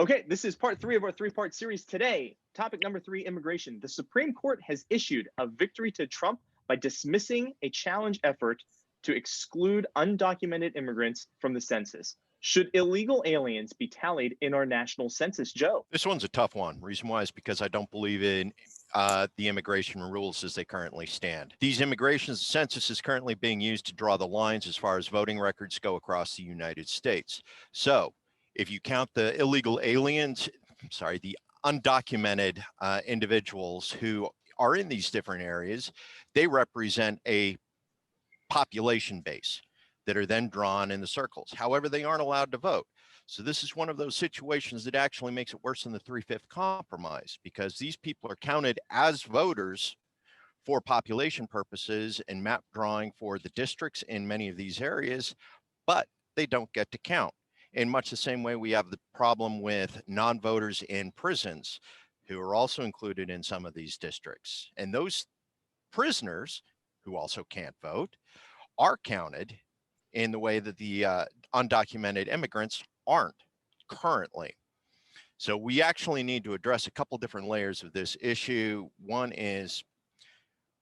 Okay, this is part three of our three-part series today. Topic number three, immigration. The Supreme Court has issued a victory to Trump by dismissing a challenge effort to exclude undocumented immigrants from the census. Should illegal aliens be tallied in our national census, Joe? This one's a tough one. Reason why is because I don't believe in the immigration rules as they currently stand. These immigration census is currently being used to draw the lines as far as voting records go across the United States. So if you count the illegal aliens, the undocumented individuals who are in these different areas, they represent a population base that are then drawn in the circles. However, they aren't allowed to vote. So this is one of those situations that actually makes it worse than the 3/5 compromise, because these people are counted as voters for population purposes and map drawing for the districts in many of these areas, but they don't get to count. In much the same way we have the problem with non-voters in prisons who are also included in some of these districts. And those prisoners who also can't vote are counted in the way that the undocumented immigrants aren't currently. So we actually need to address a couple different layers of this issue. One is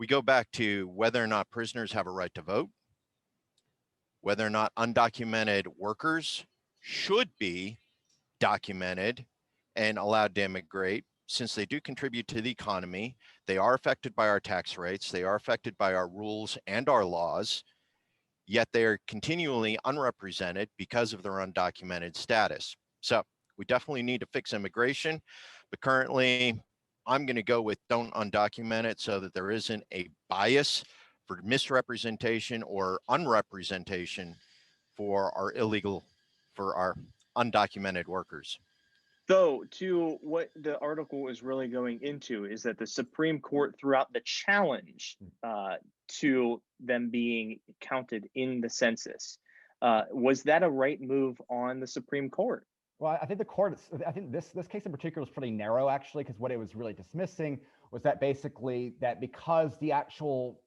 we go back to whether or not prisoners have a right to vote, whether or not undocumented workers should be documented and allowed to immigrate, since they do contribute to the economy. They are affected by our tax rates, they are affected by our rules and our laws, yet they're continually unrepresented because of their undocumented status. So we definitely need to fix immigration, but currently I'm going to go with don't undocument it so that there isn't a bias for misrepresentation or unrepresentation for our undocumented workers. So, to what the article is really going into is that the Supreme Court threw out the challenge to them being counted in the census. Was that a right move on the Supreme Court? Well, I think the court, I think this case in particular is pretty narrow, actually, because what it was really dismissing was that basically that because the actual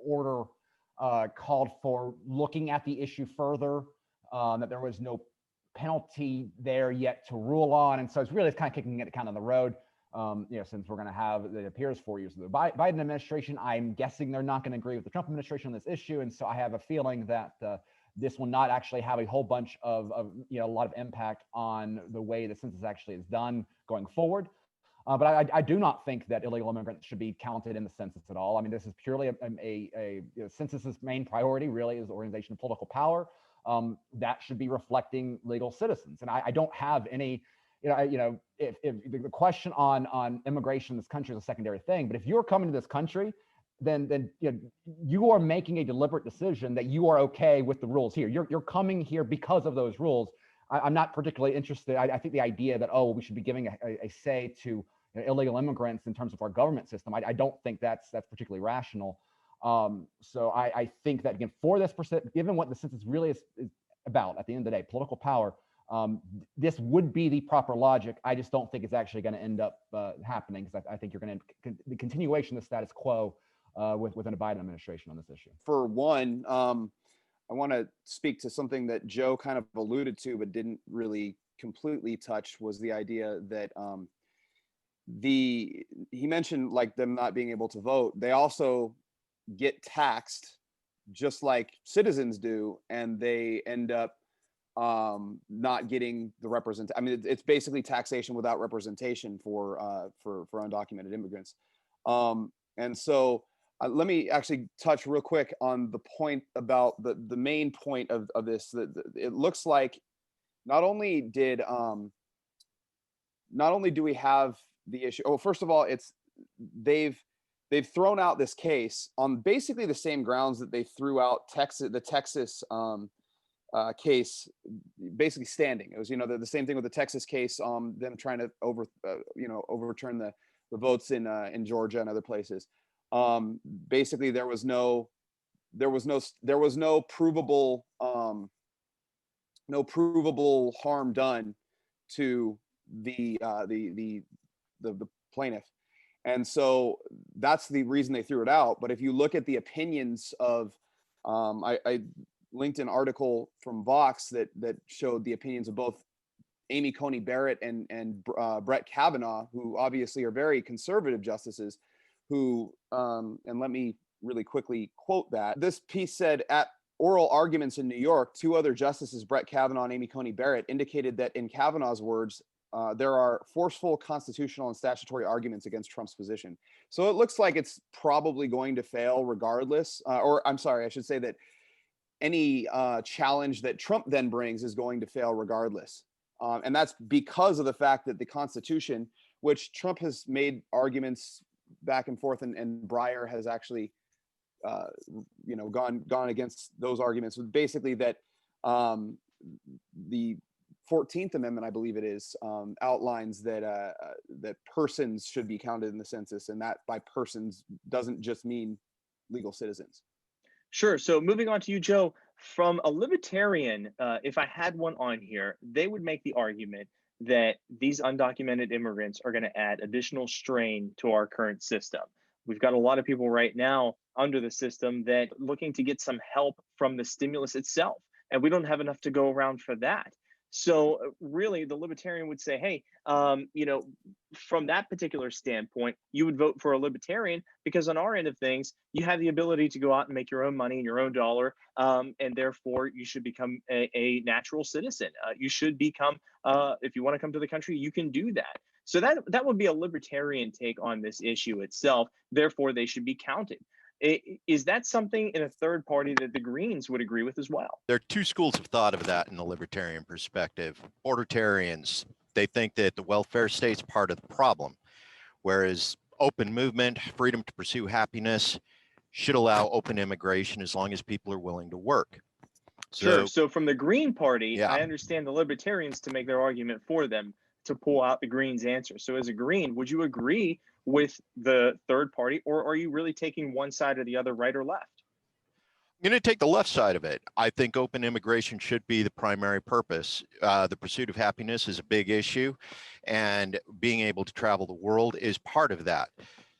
order called for looking at the issue further, that there was no penalty there yet to rule on. And so it's really kind of kicking it kind of the road. Since we're going to have, it appears, 4 years of the Biden administration, I'm guessing they're not going to agree with the Trump administration on this issue. And so I have a feeling that this will not actually have a whole bunch of a lot of impact on the way the census actually is done going forward. But I do not think that illegal immigrants should be counted in the census at all. I mean, this is purely a census's main priority really is the organization of political power. That should be reflecting legal citizens. And I don't have any, if the question on immigration in this country is a secondary thing, but if you're coming to this country, then you are making a deliberate decision that you are okay with the rules here. You're coming here because of those rules. I'm not particularly interested. I think the idea that, we should be giving a say to illegal immigrants in terms of our government system, I don't think that's particularly rational. So I think that, again, for this percent, given what the census really is about at the end of the day, political power, this would be the proper logic. I just don't think it's actually going to end up happening, because I think you're going to the continuation of the status quo within a Biden administration on this issue. For one, I want to speak to something that Joe kind of alluded to but didn't really completely touch, was the idea that he mentioned like them not being able to vote. They also get taxed just like citizens do, and they end up not getting the represent. I mean, it's basically taxation without representation for undocumented immigrants. And so let me actually touch real quick on the point about the main point of this. That it looks like not only do we have the issue. Oh, first of all, they've thrown out this case on basically the same grounds that they threw out the Texas case, basically standing. It was the same thing with the Texas case, them trying to overturn the votes in Georgia and other places. Basically there was no provable harm done to the plaintiff. And so that's the reason they threw it out. But if you look at the opinions of, I linked an article from Vox that showed the opinions of both Amy Coney Barrett and Brett Kavanaugh, who obviously are very conservative justices, who, and let me really quickly quote that. This piece said, at oral arguments in New York, two other justices, Brett Kavanaugh and Amy Coney Barrett, indicated that, in Kavanaugh's words, there are forceful constitutional and statutory arguments against Trump's position. So it looks like it's probably going to fail regardless. Or I'm sorry, I should say that any challenge that Trump then brings is going to fail regardless. And that's because of the fact that the Constitution, which Trump has made arguments back and forth, and Breyer has actually, gone against those arguments, with basically that the 14th Amendment, I believe it is, outlines that that persons should be counted in the census, and that by persons doesn't just mean legal citizens. Sure. So moving on to you, Joe, from a libertarian, if I had one on here, they would make the argument that these undocumented immigrants are going to add additional strain to our current system. We've got a lot of people right now under the system that looking to get some help from the stimulus itself, and we don't have enough to go around for that. So really, the libertarian would say, hey, from that particular standpoint, you would vote for a libertarian because on our end of things, you have the ability to go out and make your own money and your own dollar, and therefore you should become a natural citizen. You should become, if you want to come to the country, you can do that. So that would be a libertarian take on this issue itself. Therefore, they should be counted. Is that something in a third party that the Greens would agree with as well? There are two schools of thought of that in the libertarian perspective. Bordertarians, they think that the welfare state's part of the problem, whereas open movement, freedom to pursue happiness, should allow open immigration as long as people are willing to work. Sure. So from the Green Party, yeah. I understand the libertarians to make their argument for them to pull out the Greens' answer. So as a Green, would you agree with the third party, or are you really taking one side or the other, right or left? I'm going to take the left side of it. I think open immigration should be the primary purpose. The pursuit of happiness is a big issue, and being able to travel the world is part of that.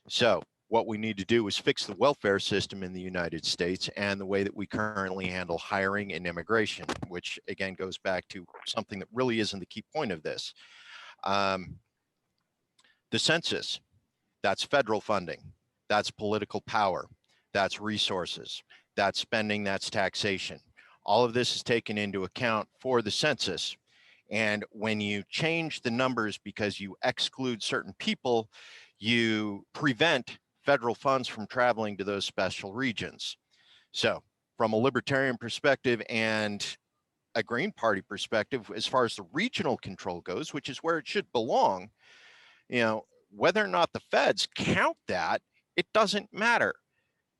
So what we need to do is fix the welfare system in the United States and the way that we currently handle hiring and immigration, which again goes back to something that really isn't the key point of this. The census, that's federal funding, that's political power, that's resources, that's spending, that's taxation. All of this is taken into account for the census. And when you change the numbers because you exclude certain people, you prevent federal funds from traveling to those special regions. So from a libertarian perspective and a Green Party perspective, as far as the regional control goes, which is where it should belong, whether or not the feds count that, it doesn't matter,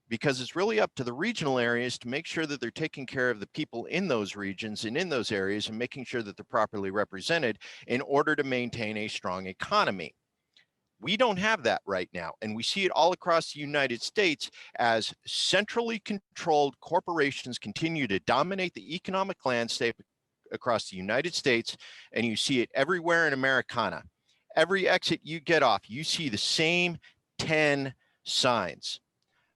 because it's really up to the regional areas to make sure that they're taking care of the people in those regions and in those areas and making sure that they're properly represented in order to maintain a strong economy. We don't have that right now, and we see it all across the United States as centrally controlled corporations continue to dominate the economic landscape across the United States, and you see it everywhere in Americana. Every exit you get off, you see the same 10 signs.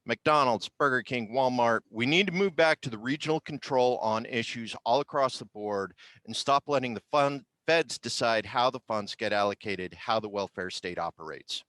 McDonald's, Burger King, Walmart. We need to move back to the regional control on issues all across the board and stop letting the feds decide how the funds get allocated, how the welfare state operates.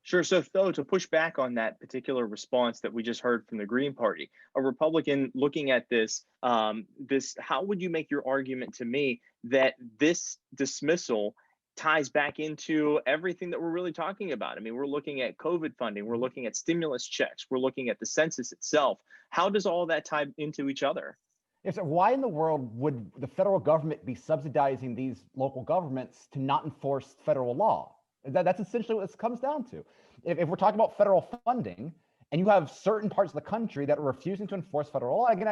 Sure. So though, to push back on that particular response that we just heard from the Green Party, a Republican looking at this, how would you make your argument to me that this dismissal ties back into everything that we're really talking about? I mean, we're looking at COVID funding, we're looking at stimulus checks, we're looking at the census itself. How does all that tie into each other? Yeah, so why in the world would the federal government be subsidizing these local governments to not enforce federal law? That's essentially what this comes down to. If we're talking about federal funding and you have certain parts of the country that are refusing to enforce federal law, again,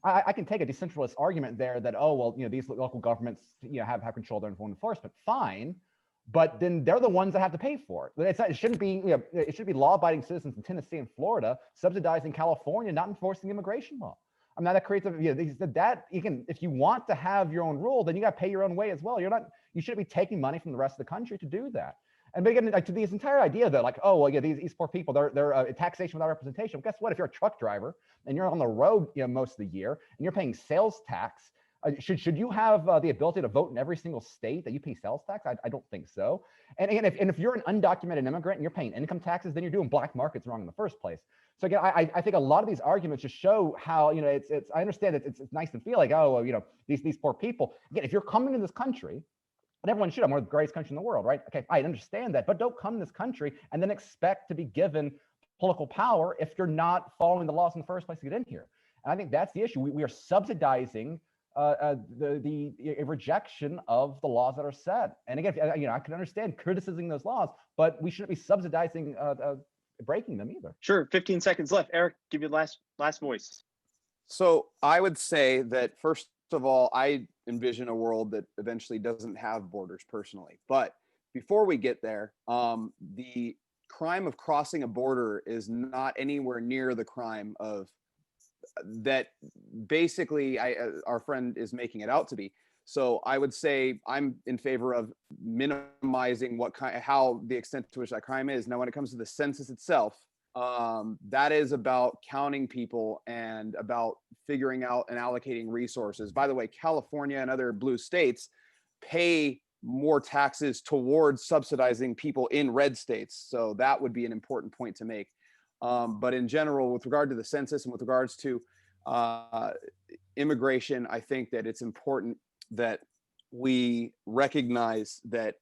I can take a decentralist argument there that, oh, well, these local governments, have control of their own enforcement. Fine. But then they're the ones that have to pay for it. It shouldn't be, it should be law-abiding citizens in Tennessee and Florida subsidizing California, not enforcing immigration law. I mean, that creates if you want to have your own rule, then you got to pay your own way as well. You shouldn't be taking money from the rest of the country to do that. And again, to this entire idea that these poor people, they're taxation without representation. Well, guess what? If you're a truck driver and you're on the road, most of the year, and you're paying sales tax Should you have the ability to vote in every single state that you pay sales tax? I don't think so. And again, if you're an undocumented immigrant and you're paying income taxes, then you're doing black markets wrong in the first place. So again, I think a lot of these arguments just show how, you know, I understand that it's nice to feel like, oh, well, you know, these poor people. Again, if you're coming to this country, and everyone should, I'm one of the greatest countries in the world, right? Okay, I understand that, but don't come to this country and then expect to be given political power if you're not following the laws in the first place to get in here. And I think that's the issue. We are subsidizing the rejection of the laws that are set. And again, you know, I can understand criticizing those laws, but we shouldn't be subsidizing breaking them either. Sure. 15 seconds left. Eric, give you the last voice. So I would say that, first of all, I envision a world that eventually doesn't have borders personally. But before we get there, the crime of crossing a border is not anywhere near the crime of that basically our friend is making it out to be. So I would say I'm in favor of minimizing how the extent to which that crime is. Now, when it comes to the census itself, that is about counting people and about figuring out and allocating resources. By the way, California and other blue states pay more taxes towards subsidizing people in red states. So that would be an important point to make. But in general, with regard to the census and with regards to immigration, I think that it's important that we recognize that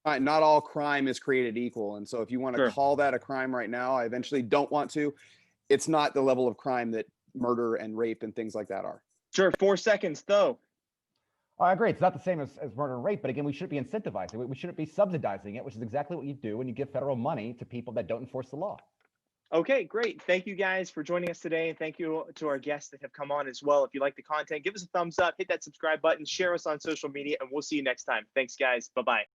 not all crime is created equal. And so if you want to call that a crime right now, I eventually don't want to. It's not the level of crime that murder and rape and things like that are. Sure. 4 seconds, though. I agree. It's not the same as murder and rape, but again, we shouldn't be incentivizing it. We shouldn't be subsidizing it, which is exactly what you do when you give federal money to people that don't enforce the law. Okay, great. Thank you guys for joining us today. And thank you to our guests that have come on as well. If you like the content, give us a thumbs up, hit that subscribe button, share us on social media, and we'll see you next time. Thanks, guys. Bye-bye.